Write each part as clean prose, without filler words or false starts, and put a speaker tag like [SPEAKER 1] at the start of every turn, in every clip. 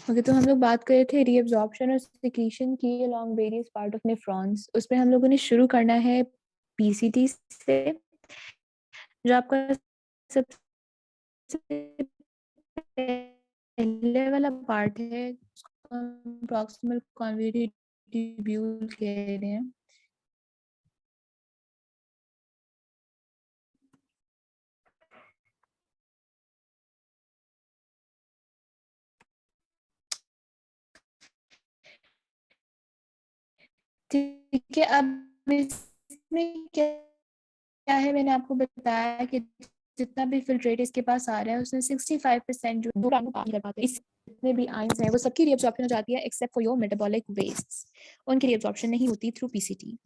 [SPEAKER 1] Okay, तो हम लोग बात कर रहे थे रीअब्जॉर्प्शन और सिक्रीशन की along various part of nephrons. उसमें हम लोगों ने शुरू करना है पीसीटी से, जो आपका सबसे पहले वाला पार्ट है, उसको हम प्रॉक्सिमल कॉन्वेटिब्यूल कह रहे हैं। ठीक है, अब इसमें क्या है, मैंने आपको बताया कि जितना भी फिल्ट्रेट इसके पास आ रहा है उसमें 65% जो कर पाते हैं, जितने भी आयंस हैं वो सबकी रीअब्जॉर्प्शन हो जाती है except for your metabolic wastes, उनकी रीअब्जॉर्प्शन नहीं होती थ्रू पीसीटी।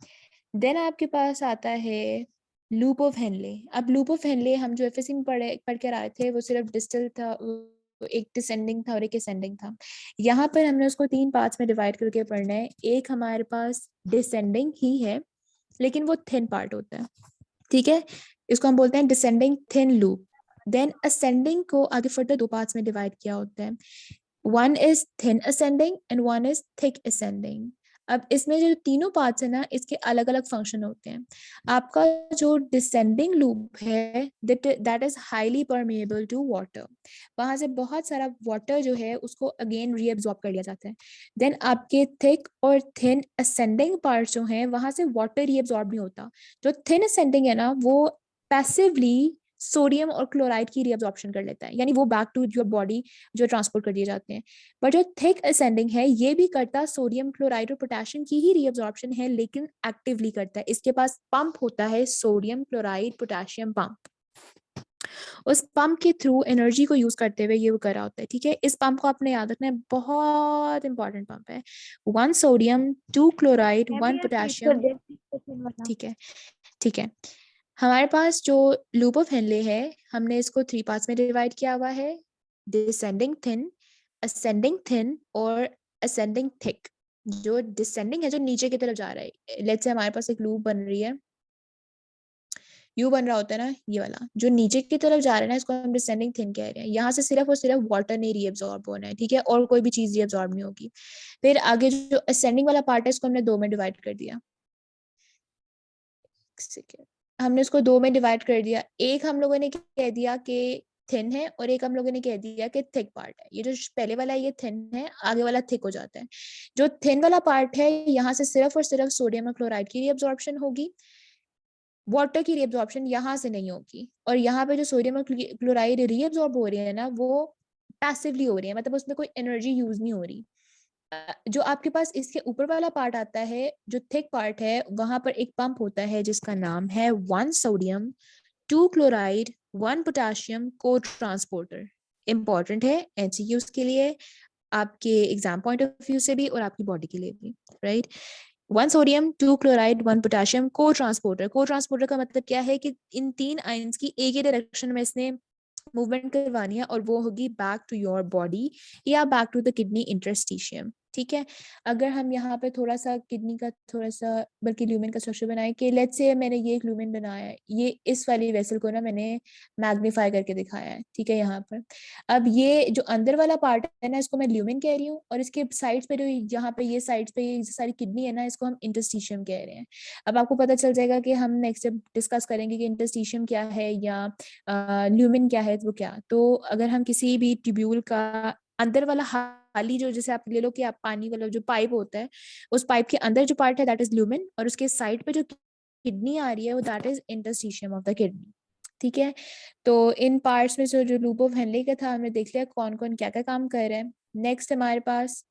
[SPEAKER 1] देन आपके पास आता है लूप ऑफ हेनले। अब लूप ऑफ हेनले हम जो एफएससी में पढ़ कर आए थे वो सिर्फ डिस्टल था, एक डिसेंडिंग था और एक असेंडिंग था। यहाँ पर हमने उसको 3 पार्ट्स में डिवाइड करके पढ़ना है। एक हमारे पास डिसेंडिंग ही है लेकिन वो थिन पार्ट होता है, ठीक है, इसको हम बोलते हैं descending thin loop. Then ascending को आगे फर्दर 2 पार्ट्स में डिवाइड किया होता है, one is thin ascending and one is thick ascending. अब इसमें जो तीनों पार्ट्स है ना, इसके अलग अलग फंक्शन होते हैं। आपका जो डिसेंडिंग लूप है that is highly permeable to water, वहां से बहुत सारा वाटर जो है उसको अगेन रीअब्सॉर्ब कर लिया जाता है। देन आपके थिक और थिन असेंडिंग पार्ट जो है वहां से वाटर रीअब्सॉर्ब नहीं होता। जो थिन असेंडिंग है ना वो पैसिवली सोडियम और क्लोराइड की रीअब्सॉर्प्शन कर लेता है, यानी वो बैक टू योर बॉडी जो ट्रांसपोर्ट कर दिए जाते हैं। बट जो थिक असेंडिंग है ये भी करता सोडियम क्लोराइड और पोटेशियम की ही रीअब्सॉर्प्शन है, लेकिन एक्टिवली करता है। इसके पास पंप होता है, सोडियम क्लोराइड पोटेशियम पंप। उस पंप के थ्रू एनर्जी को यूज करते हुए ये वो करा होता है, ठीक है। इस पंप को आपने याद रखना है, बहुत इंपॉर्टेंट पंप है। 1 सोडियम 2 क्लोराइड 1 पोटेशियम, ठीक है, ठीक है। हमारे पास जो लूप ऑफ हेनले है हमने इसको 3 पार्ट्स में डिवाइड किया हुआ है, डिसेंडिंग थिन, असेंडिंग थिन और असेंडिंग थिक। जो डिसेंडिंग है जो नीचे की तरफ जा रहा है, लेट्स से हमारे पास एक लूप बन रही है, यू बन रहा होता है ना, ये वाला जो नीचे की तरफ जा रहा है ना इसको हम डिसेंडिंग थिन कह रहे हैं। यहाँ से सिर्फ और सिर्फ वाटर नहीं रीअब्सॉर्ब होना है, ठीक है, और कोई भी चीज रीअब्सॉर्ब नहीं होगी। फिर आगे जो असेंडिंग वाला पार्ट है इसको हमने 2 में डिवाइड कर दिया, हमने उसको 2 में डिवाइड कर दिया। एक हम लोगों ने कह दिया कि थिन है और एक हम लोगों ने कह दिया कि थिक पार्ट है। ये जो पहले वाला ये थिन है, आगे वाला थिक हो जाता है। जो थिन वाला पार्ट है यहाँ से सिर्फ और सिर्फ सोडियम और क्लोराइड की रीअब्सॉर्प्शन होगी, वाटर की रीअब्सॉर्प्शन यहाँ से नहीं होगी। और यहाँ पे जो सोडियम और क्लोराइड रीअब्सॉर्ब हो रही है ना वो पैसिवली हो रही है, मतलब उसमें कोई एनर्जी यूज नहीं हो रही। जो आपके पास इसके ऊपर वाला पार्ट आता है जो थिक पार्ट है, वहां पर एक पंप होता है जिसका नाम है 1 सोडियम 2 क्लोराइड 1 पोटेशियम को ट्रांसपोर्टर। इंपॉर्टेंट है एमसीक्यूज के लिए, आपके एग्जाम पॉइंट ऑफ व्यू से भी और आपकी बॉडी के लिए भी, राइट। 1 सोडियम 2 क्लोराइड 1 पोटेशियम को ट्रांसपोर्टर। को ट्रांसपोर्टर का मतलब क्या है कि इन 3 आयंस की एक ही डायरेक्शन में इसने मूवमेंट करवानी है और वो होगी बैक टू योर बॉडी या back to the kidney interstitium, ठीक है। अगर हम यहाँ पे थोड़ा सा किडनी का थोड़ा सा बल्कि ल्यूमेन का स्ट्रक्चर बनाए कि लेट्स से मैंने ये एक ल्यूमेन बनाया है, ये इस वाली वेसल को ना मैंने मैग्नीफाई करके दिखाया है, ठीक है। यहाँ पर अब ये जो अंदर वाला पार्ट है ना इसको मैं ल्यूमेन कह रही हूँ, और इसके साइड्स पे जो यहाँ पे ये साइड्स पे ये सारी किडनी है ना इसको हम इंटरस्टिशियम कह रहे हैं। अब आपको पता चल जाएगा कि हम नेक्स्ट जब डिस्कस करेंगे कि इंटरस्टिशियम क्या है या ल्यूमिन क्या है, वो क्या। तो अगर हम किसी भी ट्यूब्यूल का अंदर वाला खाली जो, जैसे आप ले लो कि आप पानी वाला जो पाइप होता है उस पाइप के अंदर जो पार्ट है दैट इज ल्यूमिन, और उसके साइड पे जो किडनी आ रही है वो that is interstitium of the kidney, ठीक है। तो इन पार्ट्स में से जो लूप ऑफ हेनले का था हमने देख लिया कौन कौन क्या क्या काम कर रहे हैं। नेक्स्ट हमारे पास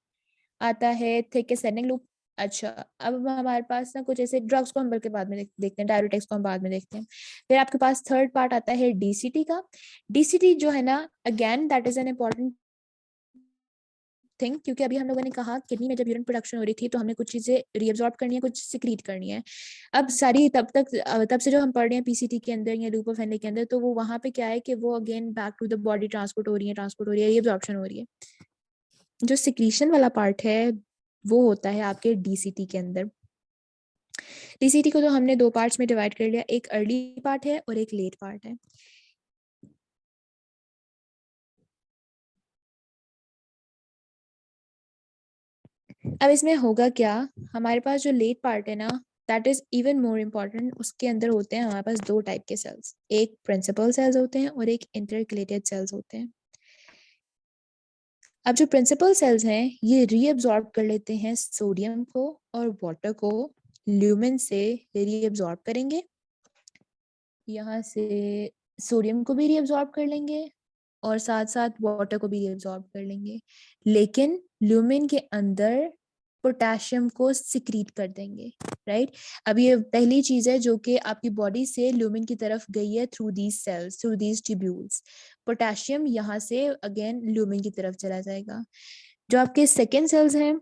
[SPEAKER 1] आता है थिक असेंडिंग लूप। अच्छा, अब हमारे पास ना कुछ ऐसे ड्रग्स को हम बल्कि बाद में देखते हैं, डायरेटिक्स को हम बाद में देखते हैं। फिर आपके पास थर्ड पार्ट आता है डीसीटी का। डीसीटी जो है ना again that is an important thing, क्योंकि अभी हम लोगों ने कहा किडनी में जब यूरिन प्रोडक्शन हो रही थी तो हमें कुछ चीजें रीअब्सॉर्ब करनी है, कुछ सिक्रीट करनी है। अब सारी तब से जो हम पढ़ रहे हैं पीसीटी के अंदर या लूप ऑफ हेनले के अंदर, तो वो वहां पे क्या है कि वो again back to the body transport हो रही है, रीअब्सॉर्प्शन हो रही है। जो सिक्रीशन वाला पार्ट है वो होता है आपके डीसीटी के अंदर। डीसीटी को तो हमने 2 पार्ट्स में डिवाइड कर लिया, एक अर्ली पार्ट है और एक लेट पार्ट है। अब इसमें होगा क्या, हमारे पास जो लेट पार्ट है ना, that is even more important. उसके अंदर होते हैं हमारे पास दो टाइप के सेल्स, एक प्रिंसिपल सेल्स होते हैं और एक इंटरकलेटेड सेल्स होते हैं। अब जो प्रिंसिपल सेल्स हैं ये रीअब्सॉर्ब कर लेते हैं सोडियम को और वाटर को, ल्यूमेन से रीअब्सॉर्ब करेंगे, यहाँ से सोडियम को भी रीअब्सॉर्ब कर लेंगे और साथ साथ वाटर को भी रीअब्सॉर्ब कर लेंगे, लेकिन ल्यूमेन के अंदर पोटेशियम को सिक्रीट कर देंगे, राइट। अब ये पहली चीज है जो कि आपकी बॉडी से ल्यूमेन की तरफ गई है through these cells, through these tubules. Potassium यहाँ से अगेन ल्यूमेन की तरफ चला जाएगा। जो आपके सेकेंड सेल्स हैं,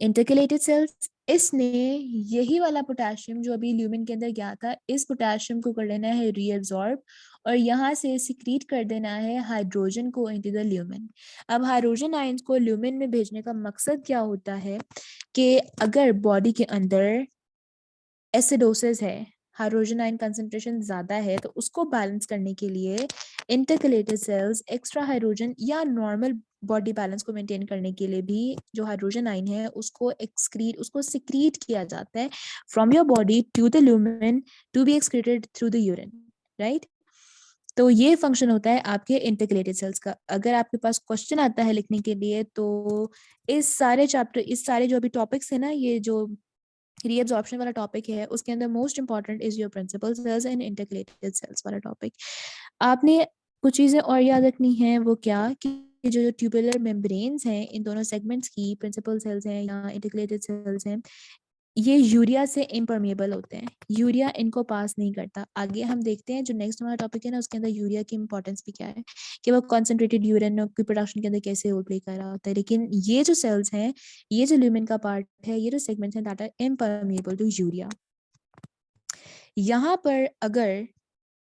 [SPEAKER 1] इंटरकलेटेड सेल्स, इसने यही वाला पोटेशियम जो अभी ल्यूमेन के अंदर गया था, इस पोटेशियम को कर लेना है रीअब्सॉर्ब और यहाँ से सिक्रीट कर देना है हाइड्रोजन को इनटू द ल्यूमेन। अब हाइड्रोजन आयंस को ल्यूमेन में भेजने का मकसद क्या होता है कि अगर बॉडी के अंदर एसिडोसिस है, हाइड्रोजन आयन कंसंट्रेशन ज्यादा है, तो उसको बैलेंस करने के लिए इंटरकलेटेड सेल्स एक्स्ट्रा हाइड्रोजन या नॉर्मल बॉडी बैलेंस को मेंटेन करने के लिए भी जो हाइड्रोजन आयन है उसको सिक्रीट किया जाता है from your body to the lumen to be excreted through the urine, right. तो ये फंक्शन होता है आपके इंटरकलेटेड सेल्स का। अगर आपके पास क्वेश्चन आता है लिखने के लिए तो इस सारे जो अभी टॉपिक्स है ना, ये जो रीअब्सॉर्प्शन वाला टॉपिक है उसके अंदर most important is your principal cells and intercalated cells वाला टॉपिक। आपने कुछ चीजें और याद रखनी है, वो क्या कि जो ट्यूबुलर मेम्ब्रेन्स हैं इन दोनों सेगमेंट्स की, प्रिंसिपल सेल्स हैं या इंटरकलेटेड सेल्स हैं, ये यूरिया से इम्परमेबल होते हैं, यूरिया इनको पास नहीं करता। आगे हम देखते हैं जो नेक्स्ट हमारा टॉपिक है ना, उसके अंदर यूरिया की इंपॉर्टेंस भी क्या है, कि वो कॉन्सेंट्रेटेड यूरिन की प्रोडक्शन के अंदर कैसे रोल प्ले कर रहा होता है। लेकिन ये जो सेल्स हैं, ये जो ल्यूमेन का पार्ट है, ये जो सेगमेंट्स हैं, that are impermeable to urea. यहाँ पर अगर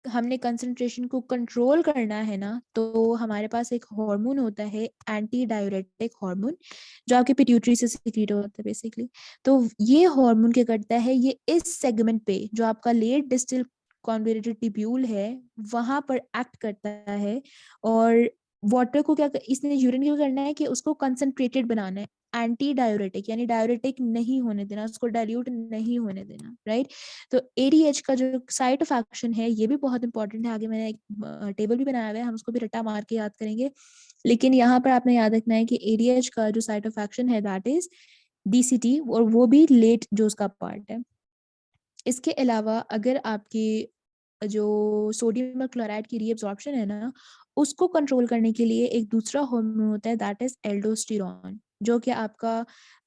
[SPEAKER 1] हमने कंसंट्रेशन को कंट्रोल करना है ना, तो हमारे पास एक हार्मोन होता है, एंटी डाययूरेटिक हार्मोन, जो आपके पिट्यूटरी से सीक्रेट होता है बेसिकली। तो ये हार्मोन क्या करता है, ये इस सेगमेंट पे जो आपका लेट डिस्टल कॉन्वोल्यूटेड ट्यूब्यूल है वहां पर एक्ट करता है और वाटर को क्या इसने यूरिन क्या करना है कि उसको कंसंट्रेटेड बनाना है, एंटी डायूरेटिक यानी डायूरेटिक नहीं होने देना, उसको डाइल्यूट नहीं होने देना, राइट। तो एडीएच का जो साइट ऑफ एक्शन है ये भी बहुत इंपॉर्टेंट है, आगे मैंने एक टेबल भी बनाया हुआ है, हम उसको भी रट्टा मार के याद करेंगे। लेकिन यहाँ पर आपने याद रखना है कि एडीएच का जो साइट ऑफ एक्शन है दैट इज डीसीटी, और वो भी लेट जो उसका पार्ट है। इसके अलावा अगर आपकी जो सोडियम और क्लोराइड की रीअब्सॉर्प्शन है ना, उसको कंट्रोल करने के लिए एक दूसरा हार्मोन होता है दैट इज एल्डोस्टेरॉन, जो कि आपका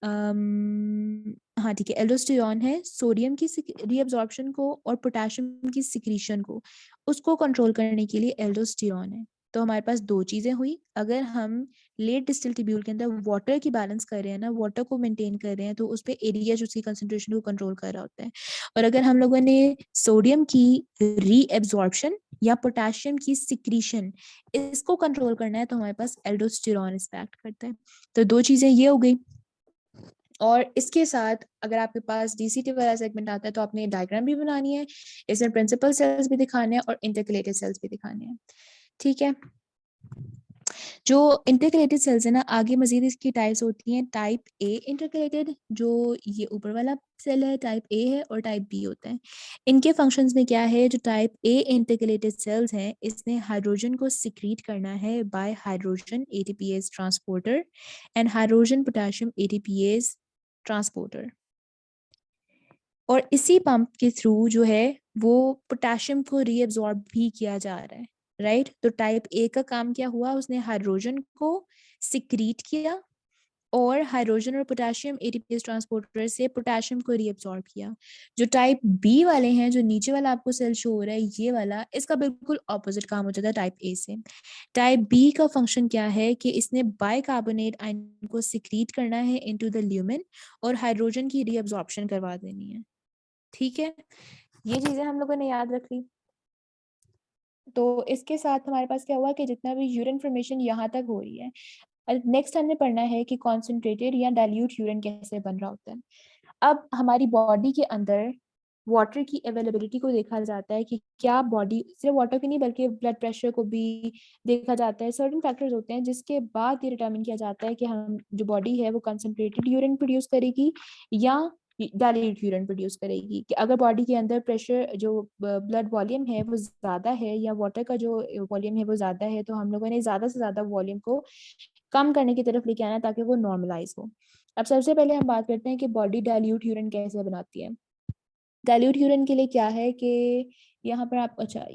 [SPEAKER 1] हाँ ठीक है, एल्डोस्टेरॉन है सोडियम की रीअब्सॉर्प्शन को और पोटेशियम की सिक्रीशन को, उसको कंट्रोल करने के लिए एल्डोस्टेरॉन है। तो हमारे पास दो चीजें हुई, अगर हम लेट डिस्टिल ट्यूब्यूल के अंदर वाटर की बैलेंस कर रहे हैं ना, वाटर को मेंटेन कर रहे हैं, तो उस पर एडीएच उसकी कंसंट्रेशन को कंट्रोल कर रहा होता है। और अगर हम लोगों ने सोडियम की रीएब्सॉर्प्शन या पोटेशियम की सिक्रीशन इसको कंट्रोल करना है, तो हमारे पास एल्डोस्टेरॉन इस पे एक्ट करता है। तो दो चीजें ये हो गई। और इसके साथ अगर आपके पास डीसीटी वाला सेगमेंट आता है तो आपने डायग्राम भी बनानी है, इसमें प्रिंसिपल सेल्स भी दिखाने हैं और इंटरकलेटेड सेल्स भी दिखाने हैं, ठीक है। जो इंटरकलेटेड सेल्स है ना, आगे मजीद इसकी टाइप्स होती हैं, टाइप ए इंटरकलेटेड, जो ये ऊपर वाला सेल है टाइप ए है, और टाइप बी होता है। इनके फंक्शंस में क्या है, जो टाइप ए इंटरकलेटेड सेल्स हैं इसने हाइड्रोजन को सिक्रीट करना है bye hydrogen ATPase transporter and hydrogen potassium ATPase transporter, और इसी पंप के थ्रू जो है वो पोटेशियम को रीअब्सॉर्ब भी किया जा रहा है, राइट। तो टाइप ए का काम क्या हुआ, उसने हाइड्रोजन को सिक्रीट किया और हाइड्रोजन और पोटेशियम एटीपीएस ट्रांसपोर्टर से पोटेशियम को रीअब्सॉर्ब किया। जो टाइप बी वाले हैं, जो नीचे वाला आपको सेल शो हो रहा है ये वाला, इसका बिल्कुल ऑपोजिट काम हो जाता है टाइप ए से। टाइप बी का फंक्शन क्या है कि इसने बाइकार्बोनेट आयन को सिक्रीट करना है इनटू द ल्यूमेन और हाइड्रोजन की रीअब्सॉर्प्शन करवा देनी है, ठीक है। ये चीजें हम लोगों ने याद रख ली। तो इसके साथ हमारे पास क्या हुआ कि जितना भी यूरिन फॉर्मेशन यहाँ तक हो रही है, नेक्स्ट हमने पढ़ना है कि कॉन्सेंट्रेटेड या डाइल्यूट यूरिन कैसे बन रहा होता है। अब हमारी बॉडी के अंदर वाटर की अवेलेबिलिटी को देखा जाता है कि क्या बॉडी, सिर्फ वाटर की नहीं बल्कि ब्लड प्रेशर को भी देखा जाता है। सर्टेन फैक्टर्स होते हैं जिसके बाद ये डिटरमिन किया जाता है कि हम जो बॉडी है वो कंसंट्रेटेड यूरिन प्रोड्यूस करेगी या डाइल्यूट यूरिन प्रोड्यूस करेगी। कि अगर बॉडी के अंदर प्रेशर जो ब्लड वॉल्यूम है वो ज़्यादा है या वाटर का जो वॉल्यूम है वो ज़्यादा है, तो हम लोगों ने ज़्यादा से ज़्यादा वॉल्यूम को कम करने की तरफ लेके आना ताकि वो नॉर्मलाइज हो। अब सबसे पहले हम बात करते हैं कि बॉडी डाइल्यूट यूरिन कैसे बनाती है। डाइल्यूट यूरिन के लिए क्या है कि यहाँ पर आप, अच्छा,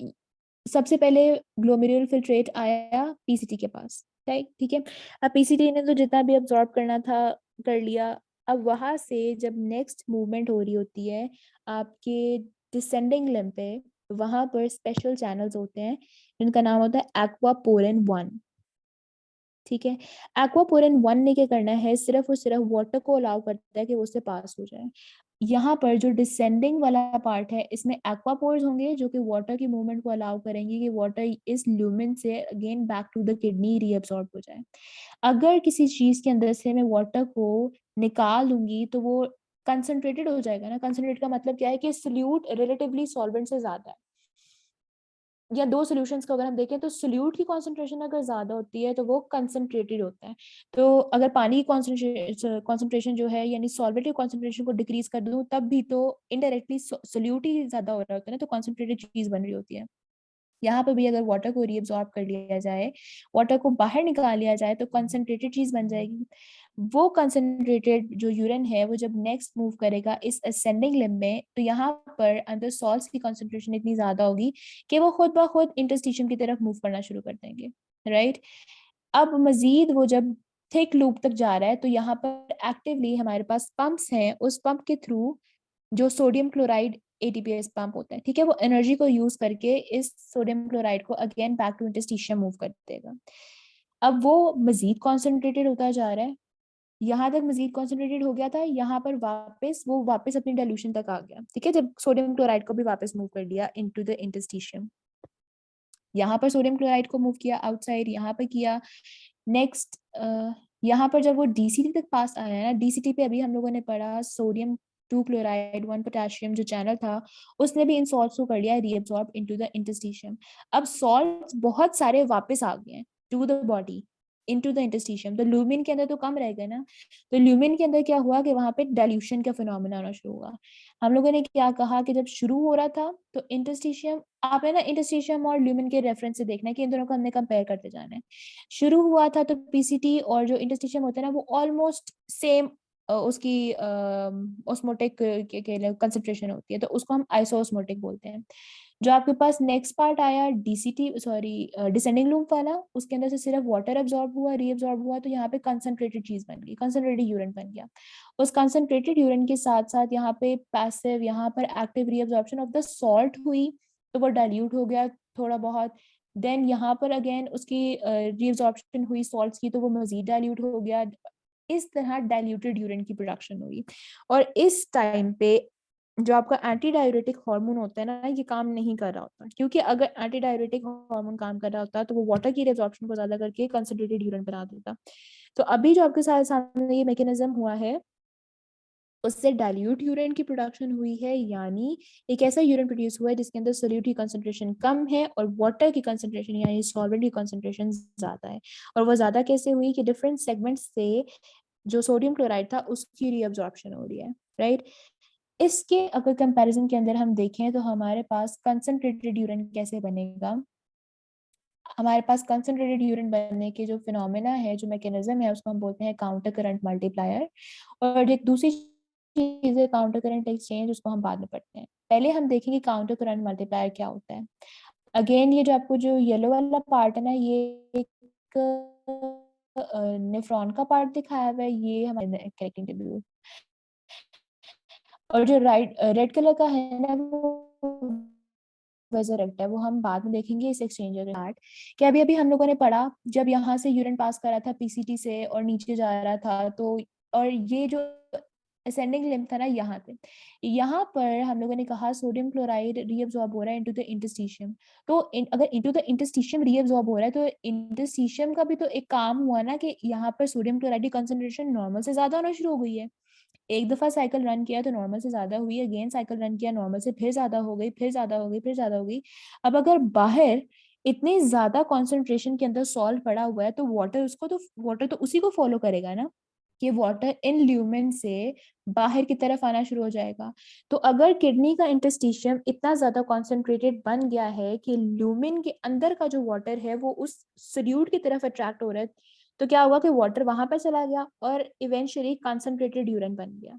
[SPEAKER 1] सबसे पहले ग्लोमेरुलर फिल्ट्रेट आया पीसीटी के पास, राइट, ठीक है। अब पीसीटी ने तो जितना भी अब्सॉर्ब करना था कर लिया। अब वहां से जब नेक्स्ट मूवमेंट हो रही होती है आपके डिसेंडिंग लिम्ब पे, वहां पर स्पेशल चैनल्स होते हैं जिनका नाम होता है एक्वापोरिन 1, ठीक है। एक्वापोरिन 1 ने क्या करना है, सिर्फ और सिर्फ वाटर को अलाउ करता है कि वो उससे पास हो जाए। यहाँ पर जो डिसेंडिंग वाला पार्ट है इसमें एक्वापोर्स होंगे जो कि वाटर की मूवमेंट को अलाउ करेंगे कि वाटर इस ल्यूमेन से again back to the kidney reabsorb हो जाए। अगर किसी चीज के अंदर से मैं वाटर को निकाल दूंगी तो वो कंसंट्रेटेड हो जाएगा ना। कंसंट्रेट का मतलब क्या है कि सोल्यूट रिलेटिवली सॉल्वेंट से ज्यादा है। या दो सॉल्यूशंस को अगर हम देखें तो सोल्यूट की कॉन्सेंट्रेशन अगर ज्यादा होती है तो वो कंसंट्रेटेड होता है। तो अगर पानी की कॉन्सेंट्रेशन जो है यानी सॉल्वेंट की कॉन्सेंट्रेशन को डिक्रीज कर दूं तब भी तो इनडायरेक्टली सोल्यूट ही ज्यादा हो रहा होता है ना, तो कॉन्सेंट्रेटेड चीज बन रही होती है। यहाँ पे भी अगर वाटर को रीअब्सॉर्ब कर लिया जाए, वाटर को बाहर निकाल लिया जाए तो कंसंट्रेटेड चीज बन जाएगी। वो कंसंट्रेटेड जो यूरिन है वो जब नेक्स्ट मूव करेगा इस असेंडिंग लिम्ब में, तो यहाँ पर अंदर सॉल्ट्स की कंसंट्रेशन इतनी ज्यादा होगी कि वो खुद ब खुद इंटरस्टिशियम की तरफ मूव करना शुरू कर देंगे, राइट। अब मजीद वो जब थिक लूप तक जा रहा है तो यहाँ पर एक्टिवली हमारे पास पंप्स हैं, उस पंप के थ्रू जो सोडियम क्लोराइड एटीपीएस पंप होता है, ठीक है, वो एनर्जी को यूज करके इस सोडियम क्लोराइड को again back to interstitium move कर देगा। अब वो मजीद कॉन्सेंट्रेटेड होता जा रहा है, यहाँ तक मजीद कॉन्सेंट्रेटेड हो गया था, यहाँ पर वापस अपनी डाइल्यूशन तक आ गया, ठीक है, जब सोडियम क्लोराइड को भी वापस मूव कर दिया इनटू द इंटरस्टिशियम। यहाँ पर सोडियम क्लोराइड को मूव किया आउटसाइड, यहाँ पर किया नेक्स्ट। यहाँ पर जब वो डीसीटी तक पास आया है ना, डीसीटी पे अभी हम लोगों ने पढ़ा सोडियम 2 क्लोराइड 1 पोटेशियम जो चैनल था उसने भी इन सॉल्ट्स को कर लिया रीअब्सॉर्ब इनटू द इंटरस्टिशियम। अब सॉल्ट्स बहुत सारे वापस आ गए हैं to the body into the interstitium, तो ल्यूमिन के अंदर तो कम रह गए ना। तो ल्यूमिन के अंदर क्या हुआ कि वहां पे डाइल्यूशन का फिनोमेना आना शुरू हुआ। हम लोगों ने क्या कहा कि जब शुरू हो रहा था तो इंटरस्टिशियम, आप है ना इंटरस्टिशियम और ल्यूमिन के रेफरेंस से देखना है कि इन दोनों को हमने कंपेयर करते जाना है। शुरू हुआ था तो पीसीटी और जो इंटरस्टिशियम होता है ना वो ऑलमोस्ट सेम उसकी ऑस्मोटिक कंसेंट्रेशन होती है, तो उसको हम आइसोस्मोटिक बोलते हैं। जो आपके पास नेक्स्ट पार्ट आया डीसीटी, सॉरी, डिसेंडिंग लूप वाला, उसके अंदर से सिर्फ वाटर एब्जॉर्ब हुआ रीअब्जॉर्ब हुआ, तो यहाँ पे कंसंट्रेटेड चीज बन गई, कंसंट्रेटेड यूरिन बन गया। उस कंसंट्रेटेड यूरिन के साथ साथ यहाँ पे पैसिव, यहाँ पर active reabsorption of the salt हुई, तो वो डाइल्यूट हो गया थोड़ा बहुत। देन यहाँ पर अगेन उसकी रीअब्जॉर्प्शन हुई सॉल्ट्स की, तो वो मजीद डाइल्यूट हो गया। इस तरह डाइल्यूटेड यूरिन की प्रोडक्शन हुई। और इस टाइम पे जो आपका एंटी डाययूरेटिक हार्मोन होता है ना ये काम नहीं कर रहा होता, क्योंकि अगर एंटी डाययूरेटिक हार्मोन काम कर रहा होता तो वो वाटर की रिजॉर्प्शन को ज्यादा करके कंसंट्रेटेड यूरिन बना देता। तो अभी जो आपके साथ सामने ये मैकेनिज्म हुआ है उससे डाइल्यूट यूरिन की प्रोडक्शन हुई है, यानी एक ऐसा यूरिन प्रोड्यूस हुआ है जिसके अंदर सोल्यूट की कंसंट्रेशन कम है और वाटर की कंसंट्रेशन यानी सॉल्वेंट की कंसंट्रेशन ज्यादा है। और वो ज्यादा कैसे हुई कि डिफरेंट सेगमेंट से जो सोडियम क्लोराइड था उसकी रीअब्जॉर्प्शन हो रही है, राइट। इसके अगर कंपैरिजन के अंदर हम देखें तो हमारे पास कंसंट्रेटेड यूरिन कैसे बनेगा। हमारे पास कंसंट्रेटेड यूरिन बनने के जो फिनोमेना है, जो मैकेनिज्म है, उसको हम बोलते हैं काउंटर करंट मल्टीप्लायर। और एक दूसरी चीज है काउंटर करंट एक्सचेंज, उसको हम बाद में पढ़ते हैं। पहले हम देखेंगे काउंटर करंट मल्टीप्लायर क्या होता है। अगेन ये जो आपको जो येलो वाला पार्ट है ना ये एक नेफ्रॉन का पार्ट दिखाया हुआ है, ये हमारे कनेक्टिंग ट्यूब्यूल। और जो राइट रेड कलर का है ना वो वजह रखता है, वो हम बाद में देखेंगे इस एक्सचेंजर के पार्ट। कि अभी अभी हम लोगों ने पढ़ा जब यहाँ से यूरिन पास कर रहा था पीसीटी से और नीचे जा रहा था, तो और ये जो असेंडिंग लिम्फ था ना यहाँ पे, यहाँ पर हम लोगों ने कहा सोडियम क्लोराइड रीअब्सॉर्ब हो रहा है इनटू द इंटरस्टिशियम। तो अगर इनटू द इंटरस्टिशियम रीअब्सॉर्ब हो रहा है तो इंटरस्टिशियम का भी तो एक काम हुआ ना कि यहाँ पर सोडियम क्लोराइड की कंसंट्रेशन नॉर्मल से ज्यादा होना शुरू हो गई है। एक दफा साइकिल रन किया तो नॉर्मल से ज्यादा हुई, अगेन साइकिल रन किया नॉर्मल से फिर ज्यादा हो गई, फिर ज्यादा हो गई, फिर ज्यादा हो गई। अब अगर बाहर इतने ज्यादा कॉन्सेंट्रेशन के अंदर सॉल्ट पड़ा हुआ है तो वाटर तो उसी को फॉलो करेगा ना, कि वाटर इन ल्यूमेन से बाहर की तरफ आना शुरू हो जाएगा। तो अगर किडनी का इंटरस्टिशियम इतना ज्यादा कॉन्सेंट्रेटेड बन गया है कि ल्यूमेन के अंदर का जो वाटर है वो उस सल्यूट की तरफ अट्रैक्ट हो रहा है, तो क्या होगा कि वाटर वहां पर चला गया और इवेंचुअली कंसंट्रेटेड यूरिन बन गया,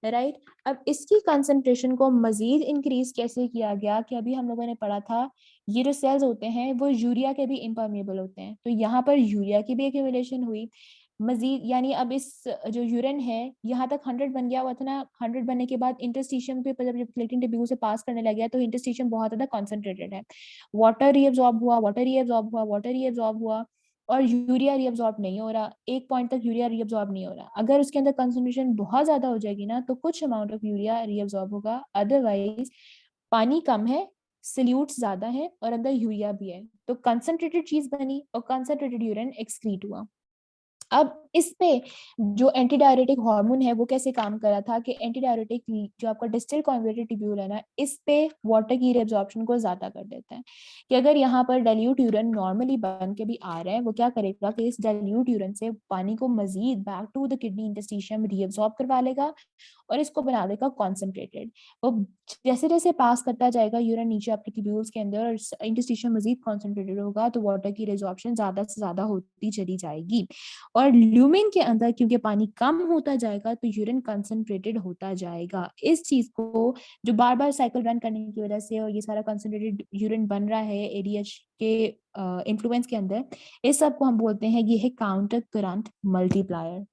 [SPEAKER 1] राइट। अब इसकी कंसंट्रेशन को मजीद इंक्रीज कैसे किया गया, कि अभी हम लोगों ने पढ़ा था ये जो सेल्स होते हैं वो यूरिया के भी इम्पर्मिएबल होते हैं, तो यहाँ पर यूरिया की भी एक्यूमुलेशन हुई मजीद। यानी अब इस जो यूरिन है यहाँ तक 100 बन गया हुआ था ना, 100 बनने के बाद इंटरस्टिशियम पे जब प्लेटिंग ट्यूब्यूल से पास करने लग गया तो इंटरस्टिशियम बहुत ज्यादा कॉन्सेंट्रेटेड है, वाटर रीअब्सॉर्ब हुआ, वाटर रीअब्सॉर्ब हुआ, वाटर रीअब्सॉर्ब हुआ, और यूरिया रीअब्सॉर्ब नहीं हो रहा, एक पॉइंट तक यूरिया रीअब्सॉर्ब नहीं हो रहा। अगर उसके अंदर कंसंट्रेशन बहुत ज्यादा हो जाएगी ना तो कुछ अमाउंट ऑफ यूरिया रीअब्सॉर्ब होगा, अदरवाइज पानी कम है, सल्यूट्स ज्यादा है और अंदर यूरिया भी है, तो कंसंट्रेटेड चीज बनी और कंसंट्रेटेड यूरिन एक्सक्रीट हुआ। अब इस पे जो एंटी डायरेटिक हार्मोन है वो कैसे काम कर रहा था, कि एंटी डायरेटिक जो आपका डिस्टल कॉन्वर्टेड ट्यूब्यूल है ना, इस पे वाटर की रिएब्जॉर्प्शन को ज्यादा कर देता है, कि अगर यहाँ पर डाइल्यूट यूरिन नॉर्मली बन के भी आ रहा है, वो क्या करेगा कि इस डाइल्यूट यूरिन से पानी को मजीद back to the kidney interstitium reabsorb करवा लेगा और इसको बना देगा कॉन्सेंट्रेटेड। वो जैसे जैसे पास करता जाएगा यूरिन नीचे आपके ट्यूब्यूल्स के अंदर और इंटरस्टिशियम मजीद कॉन्सेंट्रेटेड होगा तो वाटर की रिजॉर्प्शन ज्यादा से ज्यादा होती चली जाएगी, और ल्यूमेन के अंदर क्योंकि पानी कम होता जाएगा तो यूरिन कंसंट्रेटेड होता जाएगा। इस चीज को जो बार बार साइकिल रन करने की वजह से और ये सारा कंसंट्रेटेड यूरिन बन रहा है एडीएच के इन्फ्लुएंस के अंदर, इस सब को हम बोलते हैं ये है काउंटर करंट मल्टीप्लायर।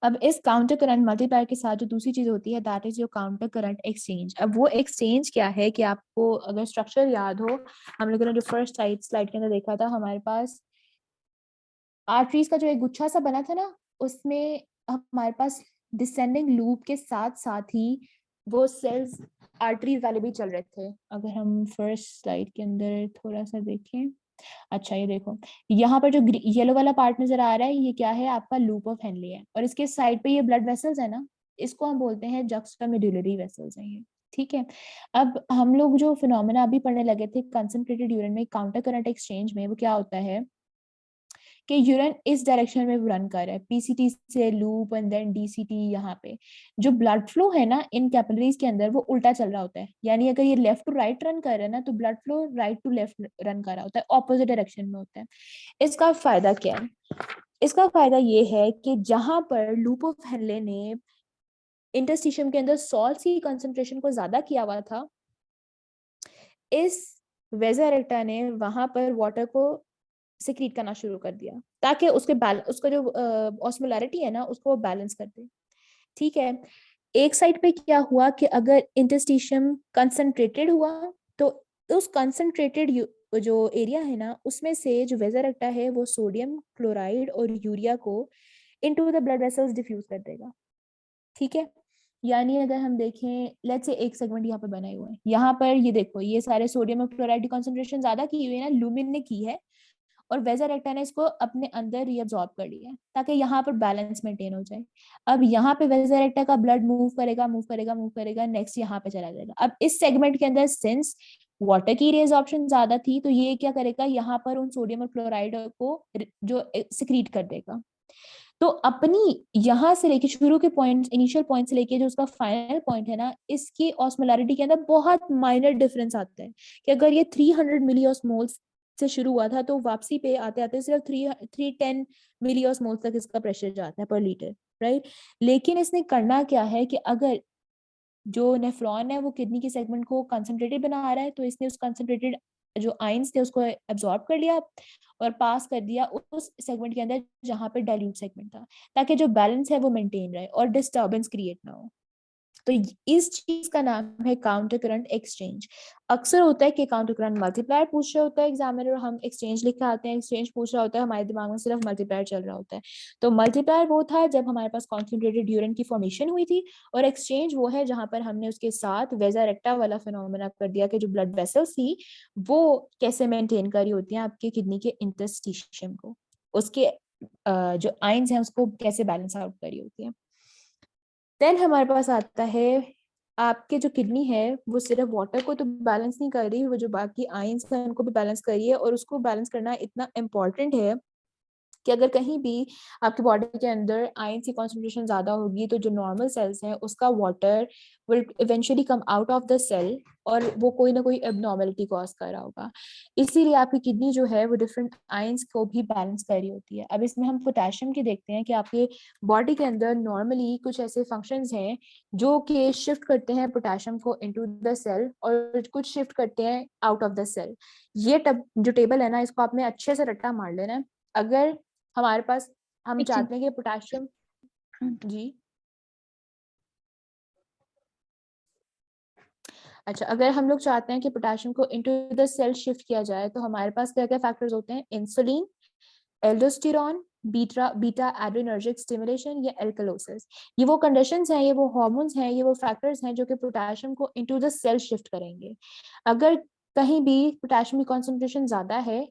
[SPEAKER 1] अब इस काउंटर करंट मल्टीप्लायर के साथ जो दूसरी चीज होती है that is your counter current exchange. अब वो एक्सचेंज क्या है, कि आपको अगर स्ट्रक्चर याद हो, हम लोगों ने जो फर्स्ट स्लाइड के अंदर देखा था, हमारे पास आर्टरीज का जो एक गुच्छा सा बना था ना, उसमें हमारे पास डिसेंडिंग लूप के साथ साथ ही वो सेल्स आर्टरीज वाले भी चल रहे थे। अगर हम फर्स्ट स्लाइड के अंदर थोड़ा सा देखें, अच्छा ये देखो, यहाँ पर जो येलो वाला पार्ट नजर आ रहा है ये क्या है, आपका लूप ऑफ हेनली है, और इसके साइड पे ये ब्लड वेसल्स है ना, इसको हम बोलते हैं जक्स्टामेडुलरी वेसल्स हैं ये, ठीक है। अब हम लोग जो फिनोमेना अभी पढ़ने लगे थे कंसंट्रेटेड यूरिन में काउंटर करंट एक्सचेंज में, वो क्या होता है कि यूरिन इस डायरेक्शन में रन कर रहा है, पीसीटी से लूप एंड देन डीसीटी। यहाँ पे जो ब्लड फ्लो है ना इन कैपिलरीज के अंदर वो उल्टा चल रहा होता है, यानी अगर ये लेफ्ट टू राइट रन कर रहा है ना तो blood flow right to left run कर रहा होता है, ऑपोजिट डायरेक्शन में होता है। इसका फायदा क्या है, इसका फायदा ये है कि जहां पर लूप ऑफ हेनले ने इंटरस्टिशियम के अंदर सॉल्ट की कंसंट्रेशन को ज्यादा किया हुआ था, इस वेजारेक्टा ने वहां पर वाटर को सिक्रीट करना शुरू कर दिया ताकि उसका जो ऑस्मोलैरिटी है ना उसको वो बैलेंस कर दे, ठीक है। एक साइड पे क्या हुआ कि अगर इंटरस्टिशियम कंसंट्रेटेड हुआ तो उस कंसंट्रेटेड जो एरिया है ना उसमें से जो वेजर है वो सोडियम क्लोराइड और यूरिया को into the blood vessels diffuse कर देगा, ठीक है। यानी अगर हम देखें लेट्स से एक सेगमेंट यहाँ पे बनाए हुए हैं, यहाँ पर ये देखो ये सारे सोडियम और क्लोराइड की कॉन्सेंट्रेशन ज्यादा की हुई है ना, लुमिन ने की है, और वेजर ने इसको अपने अंदर रीअब्सॉर्ब कर लिया है ताकि यहाँ पर बैलेंस मेंटेन हो जाए। अब यहाँ पे वेजर का ब्लड मूव करेगा मूव करेगा मूव करेगा, नेक्स्ट यहाँ पे चला जाएगा। अब इस सेगमेंट के अंदर सिंस वाटर की रिअब्सॉर्प्शन ज्यादा थी तो ये क्या करेगा, यहाँ पर उन सोडियम और क्लोराइड को जो सिक्रीट कर देगा। तो अपनी यहाँ से लेके शुरू के पॉइंट इनिशियल पॉइंट से लेके जो उसका फाइनल पॉइंट है ना, इसकी ऑस्मोलैरिटी के अंदर बहुत माइनर डिफरेंस आता है, कि अगर ये 300 मिली ऑस्मोल्स से शुरू हुआ था तो वापसी पे आते आते सिर्फ 310 मिली ऑस्मोल्स तक इसका प्रेशर जाता है पर लीटर, राइट। लेकिन इसने करना क्या है कि अगर जो नेफ्रॉन है वो किडनी के सेगमेंट को कंसंट्रेटेड बना रहा है तो इसने उस कंसंट्रेटेड जो आइंस थे उसको एब्जॉर्ब कर लिया और पास कर दिया उस सेगमेंट के अंदर जहां पे डाइल्यूट सेगमेंट था, ताकि जो बैलेंस है वो मेंटेन रहे और डिस्टर्बेंस क्रिएट ना हो। तो इस चीज का नाम है काउंटर करंट एक्सचेंज। अक्सर होता है कि काउंटर करंट मल्टीप्लायर पूछ रहा होता है एग्जामिनर और हम एक्सचेंज लिख के आते हैं, एक्सचेंज पूछ रहा होता है हमारे दिमाग में सिर्फ मल्टीप्लायर चल रहा होता है। तो मल्टीप्लायर वो था जब हमारे पास कॉन्सेंट्रेटेड यूरिन की फॉर्मेशन हुई थी, और एक्सचेंज वो है जहां पर हमने उसके साथ वेजारेक्टा वाला फिनोमेना कर दिया कि जो ब्लड वेसल्स थी वो कैसे मेंटेन करी होती हैं आपके किडनी के इंटरस्टिशियम को, उसके जो आइंस हैं उसको कैसे बैलेंस आउट करी होती है। देन हमारे पास आता है आपके जो किडनी है वो सिर्फ वाटर को तो बैलेंस नहीं कर रही, वो जो बाकी आयंस है उनको भी बैलेंस कर रही है, और उसको बैलेंस करना इतना इम्पोर्टेंट है कि अगर कहीं भी आपकी बॉडी के अंदर आयन की कॉन्सेंट्रेशन ज्यादा होगी तो जो नॉर्मल सेल्स हैं उसका water will eventually come out of the cell, और वो कोई ना कोई एबनॉर्मलिटी कॉज कर रहा होगा। इसीलिए आपकी किडनी जो है वो डिफरेंट आयंस को भी बैलेंस कर रही होती है। अब इसमें हम पोटेशियम की देखते हैं कि आपके बॉडी के अंदर नॉर्मली कुछ ऐसे फंक्शंस हैं जो कि शिफ्ट करते हैं पोटेशियम को इनटू द सेल, और कुछ शिफ्ट करते हैं आउट ऑफ द सेल। ये जो टेबल है ना, इसको आपने अच्छे से रट्टा मार लेना है। अगर हमारे पास, हम
[SPEAKER 2] एक
[SPEAKER 1] चाहते हैं कि पोटेशियम,
[SPEAKER 2] सेकंड।
[SPEAKER 1] जी अच्छा, अगर हम लोग चाहते हैं कि पोटेशियम को इनटू द सेल शिफ्ट किया जाए तो हमारे पास क्या क्या फैक्टर्स होते हैं? Insulin, aldosterone, beta beta adrenergic stimulation या एल्कलोसिस। ये वो कंडीशंस हैं, ये वो हार्मोन्स हैं, ये वो फैक्टर्स हैं जो कि पोटेशियम को इनटू द सेल शिफ्ट करेंगे। अगर कहीं भी पोटेशियम की कॉन्सेंट्रेशन ज्यादा है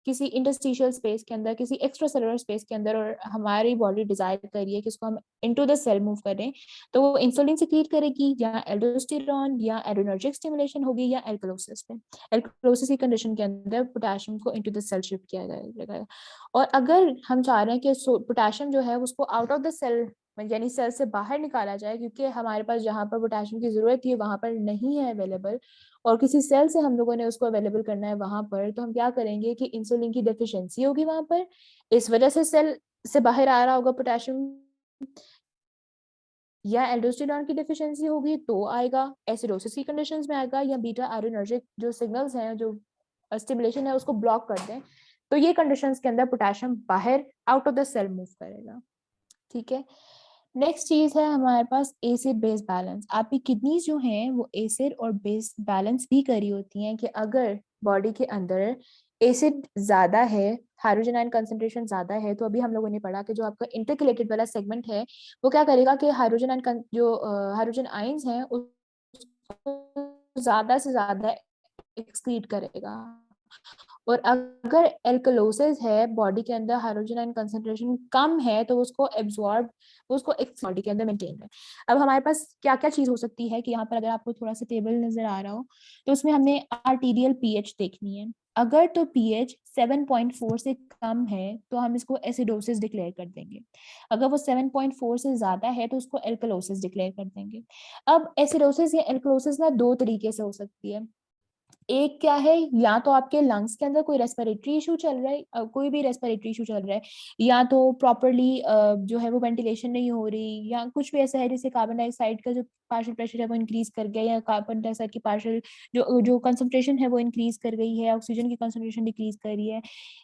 [SPEAKER 1] किसी इंटरस्टिशियल स्पेस के अंदर, किसी एक्स्ट्रा सेलुलर स्पेस के अंदर, और हमारी बॉडी डिजायर कर रही है कि इसको हम इनटू द सेल मूव करें, तो वो इंसुलिन सिक्रीट करेगी, या एल्डोस्टेरॉन या एड्रेनर्जिक स्टिमुलेशन होगी, या एल्कलोसिस पे। एल्कलोसिस की कंडीशन के अंदर पोटेशियम को इनटू द सेल शिफ्ट किया जाएगा। और अगर हम चाह रहे हैं कि पोटेशियम जो है उसको आउट ऑफ द सेल, यानी सेल से बाहर निकाला जाए, क्योंकि हमारे पास जहाँ पर पोटेशियम की जरूरत है वहां पर नहीं है अवेलेबल, और किसी सेल से हम लोगों ने उसको अवेलेबल करना है वहां पर, तो हम क्या करेंगे कि इंसुलिन की डेफिशिएंसी होगी वहां पर, इस वजह से सेल से बाहर आ रहा होगा पोटेशियम, या एल्डोस्टेरॉन की डेफिशिएंसी होगी तो आएगा, एसिडोसिस की कंडीशंस में आएगा, या बीटा एड्रेनर्जिक जो सिग्नल्स हैं, जो स्टिमुलेशन है उसको ब्लॉक कर दें, तो ये कंडीशंस के अंदर पोटेशियम बाहर out of the cell move करेगा। ठीक है। नेक्स्ट चीज है हमारे पास एसिड बेस बैलेंस। आपकी किडनीज जो हैं वो एसिड और बेस बैलेंस भी करी होती हैं कि अगर बॉडी के अंदर एसिड ज्यादा है, हाइड्रोजन आयन कंसंट्रेशन ज्यादा है, तो अभी हम लोगों ने पढ़ा कि जो आपका इंटरकलेटेड वाला सेगमेंट है वो क्या करेगा कि हाइड्रोजन आयन जो हाइड्रोजन आयंस हैं उसको ज्यादा से ज्यादा एक्सक्रीट करेगा। और अगर एल्कलोसिस है, बॉडी के अंदर हाइड्रोजन आयन कंसंट्रेशन कम है, तो उसको एब्जॉर्ब, उसको एक बॉडी के अंदर मेंटेन है। अब हमारे पास क्या क्या चीज हो सकती है कि यहाँ पर अगर आपको थोड़ा सा टेबल नजर आ रहा हो तो उसमें हमने आर्टीरियल पीएच देखनी है। अगर तो पीएच 7.4 से कम है तो हम इसको एसिडोसिस डिक्लेयर कर देंगे। अगर वो 7.4 से ज्यादा है तो उसको एल्कलोसिस डिक्लेयर कर देंगे। अब एसिडोसिस या एल्कलोसिस ना दो तरीके से हो सकती है। एक क्या है, या तो आपके लंग्स के अंदर कोई रेस्पिरेटरी इशू चल रहा है, कोई भी रेस्पिरेटरी इशू चल रहा है, या तो प्रॉपरली जो है वो वेंटिलेशन नहीं हो रही, या कुछ भी ऐसा है जैसे कार्बन डाइऑक्साइड का जो पार्शियल प्रेशर है वो इंक्रीज कर गया, या कार्बन डाइऑक्साइड की पार्शियल जो जो कंसंट्रेशन है वो इंक्रीज कर गई है, ऑक्सीजन की कंसंट्रेशन डिक्रीज कर रही है।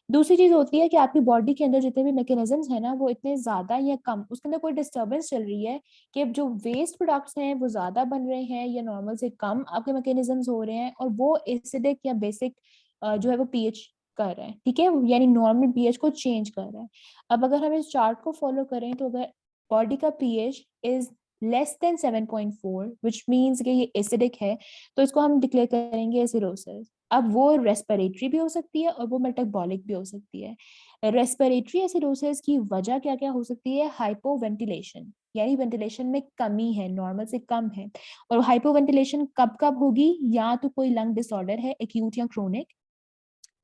[SPEAKER 1] दूसरी चीज होती है कि आपकी बॉडी के अंदर जितने भी मैकेनिज्म्स है ना वो इतने ज्यादा या कम, उसके अंदर कोई डिस्टर्बेंस चल रही है कि जो वेस्ट प्रोडक्ट्स हैं वो ज्यादा बन रहे हैं या नॉर्मल से कम आपके मैकेनिज्म्स हो रहे हैं, और वो एसिडिक या बेसिक जो है वो पीएच कर रहा है। ठीक है, यानी नॉर्मल पीएच को चेंज कर रहा है। अब अगर हम इस चार्ट को फॉलो करें तो अगर बॉडी का pH is less than 7.4 which means कि ये एसिडिक है, तो इसको हम डिक्लेयर करेंगे एसिडोसिस। अब वो रेस्पिरेटरी भी हो सकती है और वो मेटाबॉलिक भी हो सकती है। रेस्पिरेटरी एसिडोसिस की वजह क्या क्या हो सकती है? हाइपोवेंटिलेशन, यानी वेंटिलेशन में कमी है, नॉर्मल से कम है। और हाइपोवेंटिलेशन कब कब होगी? या तो कोई लंग डिसऑर्डर है एक्यूट या क्रोनिक,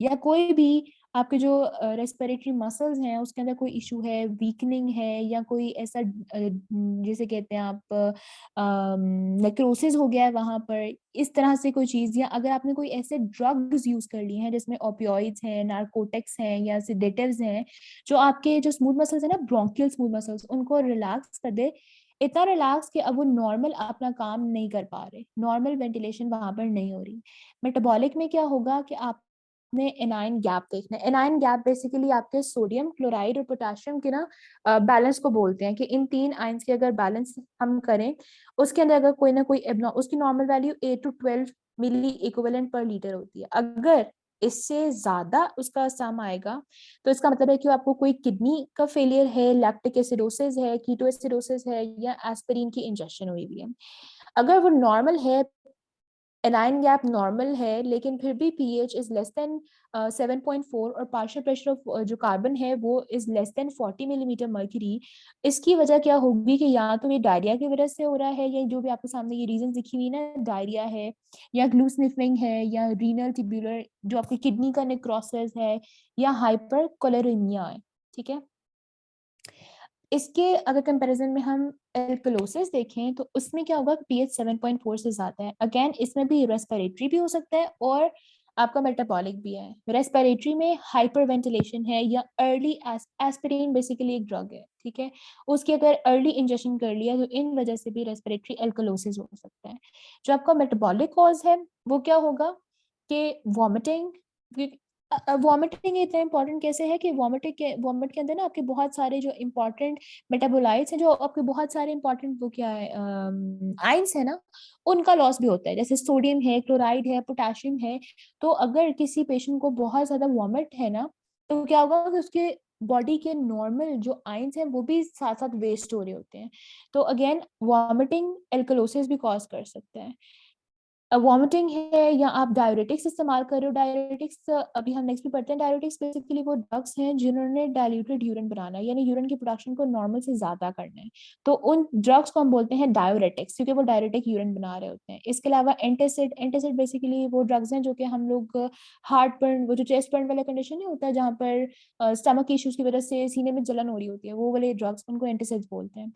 [SPEAKER 1] या कोई भी आपके जो रेस्पिरेटरी मसल्स हैं उसके अंदर कोई इशू है, वीकनिंग है, या कोई ऐसा जैसे कहते हैं आप नेक्रोसिस हो गया है वहां पर, इस तरह से कोई चीज, या अगर आपने कोई ऐसे ड्रग्स यूज कर लिए हैं जिसमें ओपियोइड्स हैं, नारकोटिक्स हैं या सिडेटिव्स हैं, जो आपके जो स्मूथ मसल्स है ना, ब्रोंकियल स्मूथ मसल्स, उनको रिलैक्स कर दे, इतना रिलैक्स कि अब वो नॉर्मल अपना काम नहीं कर पा रहे, नॉर्मल वेंटिलेशन वहां पर नहीं हो रही। मेटाबॉलिक में क्या होगा कि आप में एनाइन गैप देखना है। एनाइन गैप बेसिकली आपके सोडियम क्लोराइड और पोटेशियम के ना बैलेंस को बोलते हैं कि इन तीन आयंस के अगर बैलेंस हम करें, उसके अंदर अगर कोई ना कोई उसकी normal value 8 to 12 milliequivalent per litre होती है। अगर इससे ज्यादा उसका सम आएगा तो इसका मतलब है कि आपको कोई किडनी का फेलियर है, लैक्टिक एसिडोसिस है, कीटोएसिडोसिस है, या एस्पिरिन की इंजेक्शन हुई हुई है। अगर वो नॉर्मल है एनाइन गैप नॉर्मल है, लेकिन फिर भी पीएच इज लेस देन 7.4 और पार्शियल प्रेशर ऑफ जो कार्बन है वो is less than 40 millimetre mercury. इसकी वजह क्या होगी कि या तो ये डायरिया की वजह से हो रहा है, या जो भी आपके सामने ये रीजन दिखी हुई ना, डायरिया है या ग्लू स्निफिंग है या रीनल ट्यूबुलर जो आपकी किडनी का नेक्रोसिस है या हाइपर कोलेरेमिया है। ठीक है, इसके अगर कंपैरिजन में हम एल्कलोसिस देखें तो उसमें क्या होगा, पीएच 7.4 से ज्यादा है। अगेन इसमें भी रेस्पिरेटरी भी हो सकता है और आपका मेटाबॉलिक भी है। रेस्पिरेटरी में हाइपर वेंटिलेशन है या अर्ली एस्पिरिन बेसिकली एक ड्रग है, ठीक है, उसकी अगर अर्ली इंजेक्शन कर लिया तो इन वजह से भी रेस्पिरेटरी एल्कलोसिस हो सकता है। जो आपका मेटाबॉलिक कॉज है वो क्या होगा कि वॉमिटिंग। वॉमिटिंग इतना इंपॉर्टेंट कैसे है कि वॉमिट के अंदर ना आपके बहुत सारे जो इंपॉर्टेंट मेटाबोलाइट्स हैं, जो आपके बहुत सारे इंपॉर्टेंट वो क्या है आयंस है ना, उनका लॉस भी होता है, जैसे सोडियम है, क्लोराइड है, पोटेशियम है। तो अगर किसी पेशेंट को बहुत ज्यादा वॉमिट है ना, तो क्या होगा कि उसके बॉडी के नॉर्मल जो आयंस हैं वो भी साथ साथ वेस्ट हो रहे होते हैं। तो अगेन वॉमिटिंग एल्कलोसिस भी कॉज कर सकता है। वॉमिटिंग है या आप डायरेटिक्स इस्तेमाल कर रहे हो। डायरेटिक्स अभी हम नेक्स्ट भी पढ़ते हैं। डायरेटिक्स बेसिकली वो ड्रग्स हैं जिन्होंने डाइल्यूटेड यूरिन बनाना है, यानी यूरिन की प्रोडक्शन को नॉर्मल से ज्यादा करना है, तो उन ड्रग्स को हम बोलते हैं डायोरेटिक्स, क्योंकि वो डायरेटिक यूरिन बना रहे होते हैं। इसके अलावा एंटासिड। एंटासिड बेसिकली वो ड्रग्स हैं जो कि हम लोग हार्ट बर्न, वो जो चेस्ट बर्न वाला कंडीशन नहीं होता जहाँ पर स्टमक इश्यूज की वजह से सीने में जलन हो रही होती है, वो वाले ड्रग्स, उनको एंटासिड्स बोलते हैं।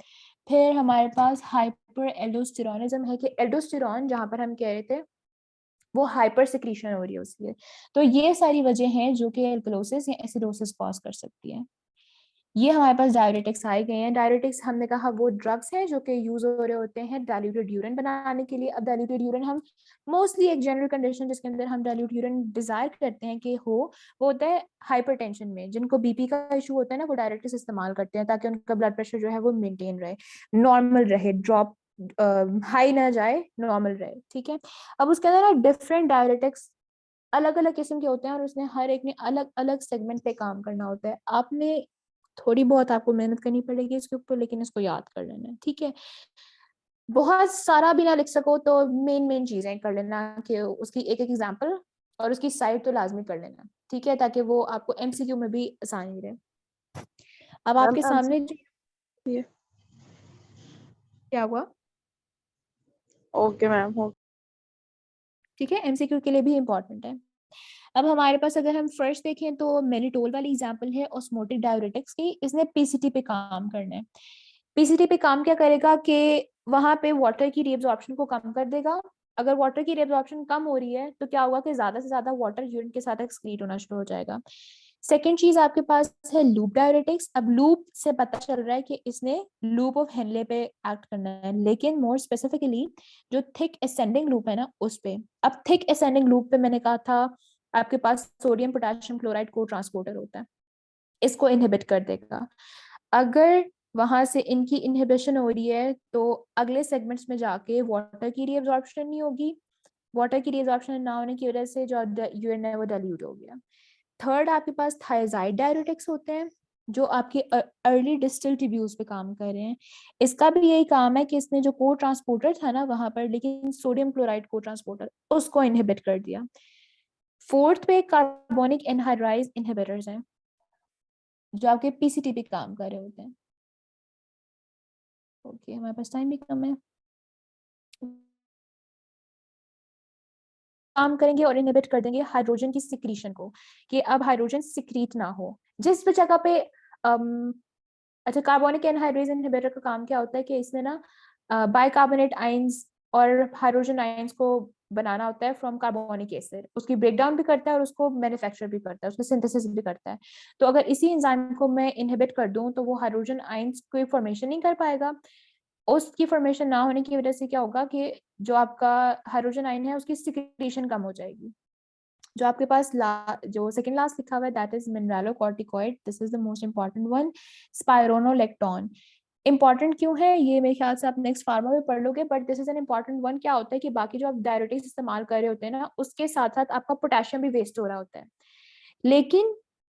[SPEAKER 1] फिर हमारे पास हाइपर एल्डोस्टेरोनिज्म है कि एल्डोस्टेरॉन जहाँ पर हम कह रहे थे वो हाइपर सिक्रीशन हो रही है उसकी। तो ये सारी वजह हैं जो कि एल्कलोसिस या एसिडोसिस कॉज कर सकती है। ये हमारे पास डायरेटिक्स आए गए हैं। डायरेटिक्स हमने कहा वो ड्रग्स हैं जो कि यूज हो रहे होते हैं डाइल्यूटेड यूरिन बनाने के लिए। अब डाइल्यूटेड यूरिन हम मोस्टली एक जनरल कंडीशन जिसके अंदर हम डाइल्यूट यूरिन डिजायर करते हैं कि हो, वो होता है हाइपरटेंशन में। जिनको बीपी का इशू होता है ना, वो डायरेटिक्स इस्तेमाल करते हैं ताकि उनका ब्लड प्रेशर जो है वो मेंटेन रहे, नॉर्मल रहे, ड्रॉप हाई ना जाए, नॉर्मल रहे। ठीक है, अब उसके अंदर ना डिफरेंट डायरेटिक्स अलग अलग किस्म के होते हैं और उसने हर एक ने अलग अलग सेगमेंट पे काम करना होता है। आपने थोड़ी बहुत आपको मेहनत करनी पड़ेगी इसके ऊपर, लेकिन इसको याद कर लेना है। ठीक है, बहुत सारा भी ना लिख सको तो मेन मेन चीजें कर लेना कि उसकी एक एक एग्जांपल और उसकी साइड तो लाजमी कर लेना। ठीक है, ताकि वो आपको एमसीक्यू में भी आसानी रहे। अब
[SPEAKER 2] मैम
[SPEAKER 1] आपके सामने
[SPEAKER 2] ये
[SPEAKER 1] क्या हुआ?
[SPEAKER 2] Okay ma'am.
[SPEAKER 1] ठीक है, एमसीक्यू के लिए भी इम्पोर्टेंट है। अब हमारे पास अगर हम फर्स्ट देखें तो मेनिटोल वाली एग्जांपल है ऑस्मोटिक डायरेटिक्स की। इसने पीसीटी पे काम करना है। पीसीटी पे काम क्या करेगा कि वहां पे वाटर की रीअब्जॉर्प्शन को कम कर देगा। अगर वाटर की रीअब्जॉर्प्शन कम हो रही है तो क्या होगा कि ज्यादा से ज्यादा वाटर यूरिन के साथ एक्सक्रीट होना शुरू हो जाएगा। सेकेंड चीज आपके पास है लूप डायरेटिक्स। अब लूप से पता चल रहा है कि इसने लूप ऑफ हेनले पे एक्ट करना है, लेकिन मोर स्पेसिफिकली जो थिक असेंडिंग लूप है ना उस पे। अब थिक असेंडिंग लूप पे मैंने कहा था आपके पास सोडियम पोटेशियम क्लोराइड को ट्रांसपोर्टर होता है, इसको इनहिबिट कर देगा। अगर वहां से इनकी इनहिबिशन हो रही है तो अगले सेगमेंट्स में जाके वाटर की रीअब्जॉर्प्शन नहीं होगी। वाटर की रीअब्जॉर्प्शन ना होने की वजह से जो यूरिन है वो डाइल्यूट हो गया। थर्ड आपके पास थायजाइड डायरेटिक्स होते हैं जो आपके अर्ली डिस्टल ट्यूब्यूल्स पे काम कर रहे हैं। इसका भी यही काम है कि इसने जो को ट्रांसपोर्टर था ना वहां पर, लेकिन सोडियम क्लोराइड को ट्रांसपोर्टर, उसको इनहिबिट कर दिया। फोर्थ पे कार्बोनिक एनहाइड्राइज इनहिबिटर्स हैं जो आपके पीसीटी पे काम कर रहे होते हैं। ओके, हमारे पास टाइम भी कम है। काम करेंगे और इनहिबिट कर देंगे हाइड्रोजन की सिक्रीशन को, कि अब हाइड्रोजन सिक्रीट ना हो जिस भी जगह पे अच्छा, कार्बोनिक एनहाइड्रेज इनहिबिटर का काम क्या होता है कि इसमें ना बाइकार्बोनेट आयंस और हाइड्रोजन आयंस को बनाना होता है फ्रॉम कार्बोनिक एसिड। उसकी ब्रेकडाउन भी करता है और उसको मैन्युफैक्चर भी करता है, उसकी सिंथेसिस भी करता है। तो अगर इसी एंजाइम को मैं इनहिबिट कर दूं तो वो हाइड्रोजन आयंस कोई फॉर्मेशन नहीं कर पाएगा। उसकी फॉर्मेशन ना होने की वजह से क्या होगा कि जो आपका हाइड्रोजन आयन है उसकी सिक्रीशन कम हो जाएगी। जो आपके पास जो सेकंड लास्ट लिखा हुआ है that is mineralocorticoid, this is the most important one, स्पाइरोनोलेक्टोन। Important क्यों है ये मेरे ख्याल से आप नेक्स्ट फार्मा में पढ़ लोगे, but this is an important one. क्या होता है कि बाकी जो आप डायरेटिक्स इस्तेमाल कर रहे होते हैं ना उसके साथ साथ आपका पोटेशियम भी वेस्ट हो रहा होता है, लेकिन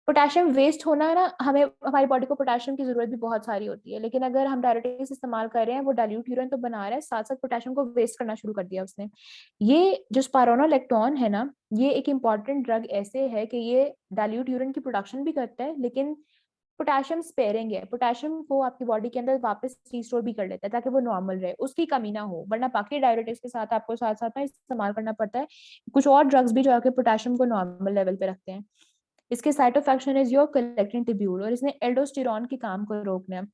[SPEAKER 1] पोटेशियम वेस्ट होना ना, हमें हमारी बॉडी को पोटेशियम की जरूरत भी बहुत सारी होती है, लेकिन अगर हम डायरेटिक्स इस्तेमाल कर रहे हैं, वो डाइल्यूट यूरिन तो बना रहा है, साथ साथ पोटेशियम को वेस्ट करना शुरू कर दिया उसने। ये जो स्पाइरोनोलेक्टोन है ना, ये एक इंपॉर्टेंट ड्रग ऐसे है कि ये डाइल्यूट यूरिन की प्रोडक्शन भी करता है, लेकिन पोटेशियम स्पेयरिंग है, पोटेशियम को आपकी बॉडी के अंदर वापस रिस्टोर भी कर लेता है ताकि वो नॉर्मल रहे, उसकी कमी ना हो। वरना बाकी डायरेटिक्स के साथ आपको साथ साथ ना इस्तेमाल करना पड़ता है कुछ और ड्रग्स भी जो आके पोटेशियम को नॉर्मल लेवल पे रखते हैं। इसके site of action is your collecting tubule, और इसने एल्डोस्टेरॉन के काम को रोकना है।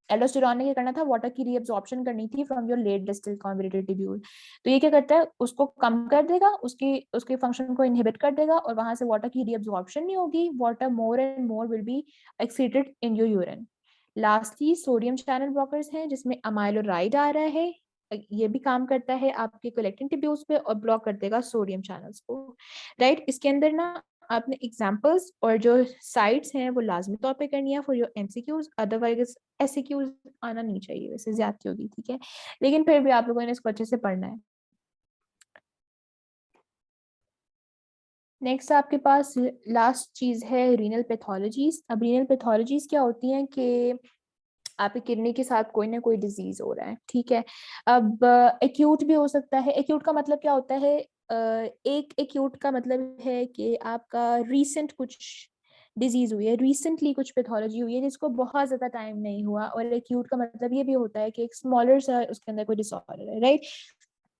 [SPEAKER 1] एल्डोस्टेरॉन ने क्या करना था, वाटर की रीअब्जॉर्प्शन करनी थी from your late distal converted tubule. तो ये क्या करता है, उसको कम कर देगा, उसकी उसके फंक्शन को इनहिबिट कर देगा, और वहां से वाटर की रीअब्जॉर्प्शन नहीं होगी, water more and more will be excreted in your urine. Lastly sodium channel blockers हैं, जिसमें अमाइलोराइड आ रहा है, ये भी काम करता है आपके कलेक्टिंग ट्यूब्यूल्स पे और ब्लॉक कर देगा सोडियम चैनल्स को। राइट, इसके अंदर ना आपने एग्जांपल्स और जो साइट्स हैं वो लाजमी तौर पे करनी है फॉर योर एमसीक्यूज, अदरवाइज एससीक्यूज आना नहीं चाहिए, वैसे ज्यादती होगी, ठीक है, लेकिन फिर भी आप लोगों ने इसको अच्छे से पढ़ना है। नेक्स्ट आपके पास लास्ट चीज है रीनल पैथोलॉजीज। अब रीनल पैथोलॉजीज क्या होती हैं कि आपकी किडनी के साथ कोई ना कोई डिजीज हो रहा है, ठीक है। अब एक्यूट भी हो सकता है। एक्यूट का मतलब क्या होता है, एक एक्यूट का मतलब है कि आपका रीसेंट कुछ डिजीज हुई है, रिसेंटली कुछ पैथोलॉजी हुई है जिसको बहुत ज्यादा टाइम नहीं हुआ, और एक्यूट का मतलब ये भी होता है कि एक स्मॉलर सा उसके अंदर कोई डिसऑर्डर है, राइट।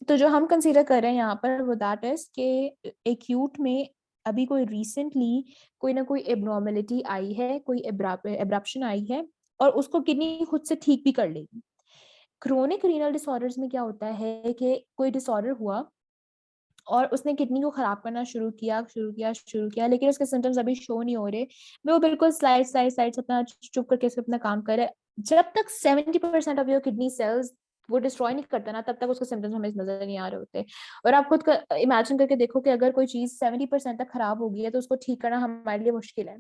[SPEAKER 1] तो जो हम कंसीडर कर रहे हैं यहाँ पर वो दैट इज के एक्यूट में अभी कोई रिसेंटली कोई ना कोई एबनॉर्मेलिटी आई है, कोई एब्रप्शन आई है, और उसको किडनी खुद से ठीक भी कर लेगी। क्रोनिक रीनल डिसऑर्डर्स में क्या होता है कि कोई डिसऑर्डर हुआ और उसने किडनी को खराब करना शुरू किया, लेकिन उसके सिम्टम्स अभी शो नहीं हो रहे, वो बिल्कुल स्लाइड अपना चुप करके अपना काम करे। जब तक 70% ऑफ योर किडनी सेल्स वो डिस्ट्रॉय नहीं करता ना, तब तक उसके सिम्टम्स हमें नजर नहीं आ रहे होते। और आप खुद इमेजिन करके देखो कि अगर कोई चीज 70% तक खराब हो गई है तो उसको ठीक करना हमारे लिए मुश्किल है।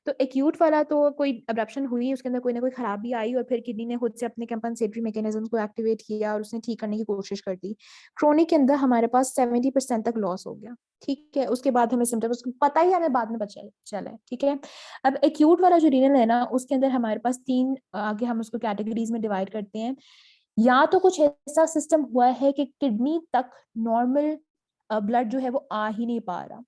[SPEAKER 1] तो एक्यूट वाला तो कोई अब्रप्शन हुई, उसके अंदर कोई ना कोई खराबी आई और फिर किडनी ने खुद से अपने कंपनसेटरी मैकेनिज्म को एक्टिवेट किया और उसने ठीक करने की कोशिश कर दी। क्रोनिक के अंदर हमारे पास 70% तक लॉस हो गया, ठीक है, उसके बाद हमें सिम्टम्स पता ही हमें बाद में पता चला है, ठीक है। अब एक्यूट वाला जो रीनल है ना, उसके अंदर हमारे पास तीन आगे हम उसको कैटेगरीज में डिवाइड करते हैं। या तो कुछ ऐसा सिस्टम हुआ है कि किडनी तक नॉर्मल ब्लड जो है वो आ ही नहीं पा रहा,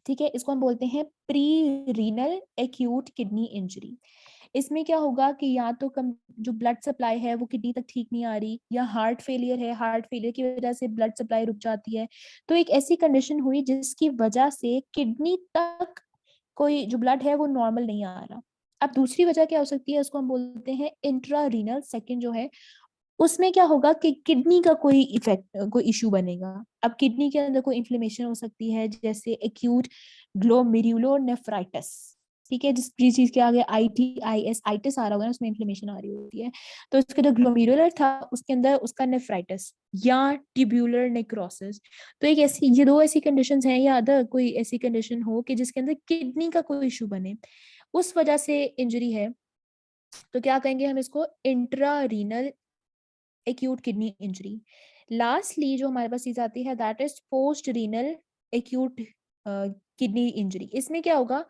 [SPEAKER 1] ठीक है, इसको हम बोलते हैं pre renal acute kidney injury. इसमें क्या होगा कि या तो कम जो ब्लड सप्लाई है वो किडनी तक ठीक नहीं आ रही, या हार्ट फेलियर है, हार्ट फेलियर की वजह से ब्लड सप्लाई रुक जाती है। तो एक ऐसी कंडीशन हुई जिसकी वजह से किडनी तक कोई जो ब्लड है वो नॉर्मल नहीं आ रहा। अब दूसरी वजह क्या हो सकती है, उसको हम बोलते हैं इंट्रा रीनल सेकेंड जो है, उसमें क्या होगा कि किडनी का कोई इफेक्ट कोई इश्यू बनेगा। अब किडनी के अंदर कोई इन्फ्लेमेशन हो सकती है, जैसे एक्यूट ग्लोमेरुलोनेफ्राइटिस, ठीक है, जिस चीज के आगे ITIS आइटिस आ रहा होगा ना, उसमें इन्फ्लेमेशन आ रही होती है। तो इसका जो ग्लोमेरुलर था उसके अंदर उसका नेफ्राइटिस या ट्यूब्यूलर नेक्रोसिस। तो एक ऐसी ये दो ऐसी कंडीशंस हैं, या अदर कोई ऐसी कंडीशन हो कि जिसके अंदर किडनी का कोई इशू बने, उस वजह से इंजरी है, तो क्या कहेंगे हम इसको, intra renal acute kidney injury. Lastly जो हमारे पास चीज आती है that is post renal acute kidney injury. इसमें क्या होगा,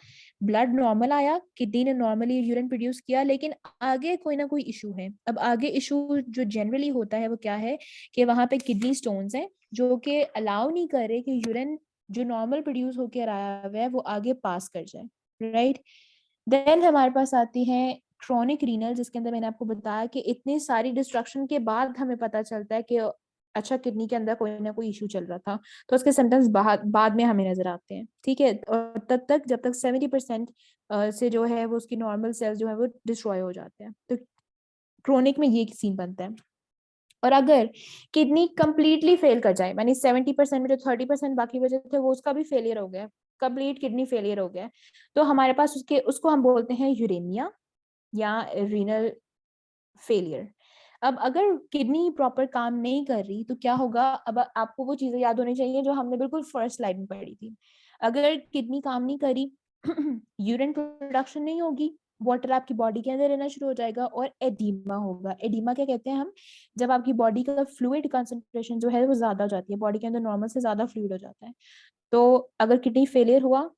[SPEAKER 1] ब्लड नॉर्मल आया, किडनी ने नॉर्मली यूरिन प्रोड्यूस किया, लेकिन आगे कोई ना कोई इशू है। अब आगे इशू जो जनरली होता है वो क्या है कि वहां पे किडनी स्टोन्स हैं जो कि अलाउ नहीं कर रहे कि यूरिन जो नॉर्मल प्रोड्यूस होकर आया हुआ है वो आगे पास कर जाए, राइट। देन हमारे पास आती है क्रोनिक रीनल, जिसके अंदर मैंने आपको बताया कि इतनी सारी डिस्ट्रक्शन के बाद हमें पता चलता है कि अच्छा किडनी के अंदर कोई ना कोई इशू चल रहा था, तो उसके सिम्टम्स बाद में हमें नजर आते हैं, ठीक है। और तब तक जब तक 70% से जो है वो उसकी नॉर्मल सेल्स जो है वो डिस्ट्रॉय हो जाते हैं, तो क्रोनिक में ये सीन बनता है। और अगर किडनी कंप्लीटली फेल कर जाए, यानी 70% में जो 30% बाकी बचे थे वो उसका भी फेलियर हो गया, कंप्लीट किडनी फेलियर हो गया, तो हमारे पास उसको हम बोलते हैं यूरेनिया या रीनल फेलियर। अब अगर किडनी प्रॉपर काम नहीं कर रही तो क्या होगा, अब आपको वो चीजें याद होनी चाहिए जो हमने बिल्कुल फर्स्ट स्लाइड में पढ़ी थी। अगर किडनी काम नहीं करी, यूरिन प्रोडक्शन नहीं होगी, वाटर आपकी बॉडी के अंदर रहना शुरू हो जाएगा और एडीमा होगा। एडीमा क्या कहते हैं हम, जब आपकी बॉडी का फ्लूइड कंसंट्रेशन जो है वो ज्यादा हो जाती है, बॉडी के अंदर नॉर्मल से ज्यादा फ्लूइड हो जाता है। तो अगर किडनी फेलियर हुआ,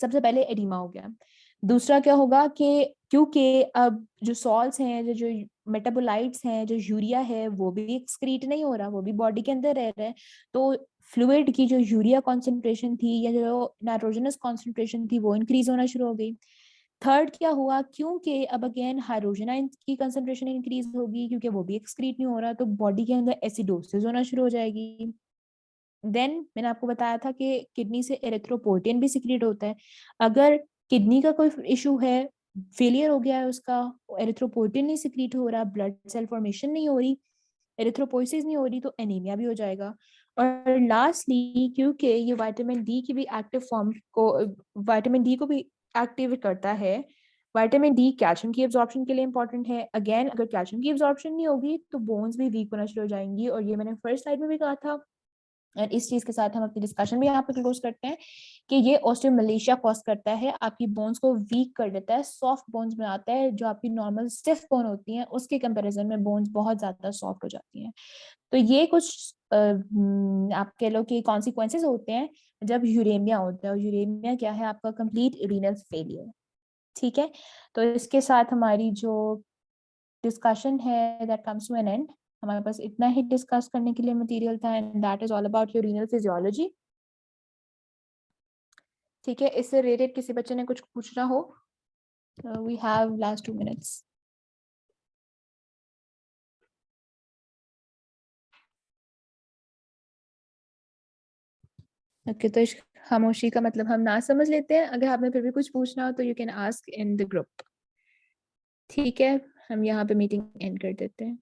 [SPEAKER 1] सबसे पहले एडिमा हो गया। दूसरा क्या होगा कि क्योंकि अब जो सॉल्ट्स हैं, जो मेटाबोलाइट्स हैं, जो यूरिया है वो भी एक्सक्रीट नहीं हो रहा, वो भी बॉडी के अंदर रह रहा है, तो फ्लूइड की जो यूरिया कॉन्सेंट्रेशन थी या जो नाइट्रोजनस कॉन्सेंट्रेशन थी वो इंक्रीज होना शुरू हो गई। थर्ड क्या हुआ, क्योंकि अब अगेन हाइड्रोजन की कंसेंट्रेशन इंक्रीज होगी, क्योंकि वो भी एक्सक्रीट नहीं हो रहा, तो बॉडी के अंदर एसिडोसिस होना शुरू हो जाएगी। देन मैंने आपको बताया था कि किडनी से एरिथ्रोपोइटिन भी सिक्रीट होता है। अगर किडनी का कोई इशू है, फेलियर हो गया है उसका, एरिथ्रोपोइटिन नहीं सिक्रीट हो रहा, ब्लड सेल फॉर्मेशन नहीं हो रही, एरिथ्रोपोइसिस नहीं हो रही, तो एनीमिया भी हो जाएगा। और लास्टली क्योंकि ये विटामिन डी की भी एक्टिव फॉर्म को, विटामिन डी को भी एक्टिव करता है। विटामिन डी कैल्शियम की एब्जॉर्प्शन के लिए इंपॉर्टेंट है। अगेन अगर कैल्शियम की एब्जॉर्प्शन नहीं होगी तो बोन्स भी वीक होना शुरू हो जाएंगी, और ये मैंने फर्स्ट स्लाइड में भी कहा था। और इस चीज के साथ हम अपनी डिस्कशन भी यहाँ पे क्लोज करते हैं कि ये ऑस्टियोमलेशिया कॉज करता है, आपकी बोन्स को वीक कर देता है, सॉफ्ट बोन्स बनाता है, जो आपकी नॉर्मल स्टिफ बोन होती हैं उसके कंपैरिजन में बोन्स बहुत ज्यादा सॉफ्ट हो जाती हैं। तो ये कुछ आप कह लो कि कॉन्सिक्वेंसेज होते हैं जब यूरेमिया होता है। और यूरेमिया क्या है, आपका कंप्लीट रीनल फेलियर। ठीक है, तो इसके साथ हमारी जो डिस्कशन है that comes to an end. हमारे पास इतना ही डिस्कस करने के लिए मटेरियल था, and that is all about your renal physiology. ठीक है, इससे रिलेटेड किसी बच्चे ने कुछ पूछना हो, we have last 2 minutes। Okay, तो इस खामोशी का मतलब हम ना समझ लेते हैं। अगर आपने फिर भी कुछ पूछना हो तो you can ask in the group. ठीक है, हम यहाँ पे मीटिंग एंड कर देते हैं।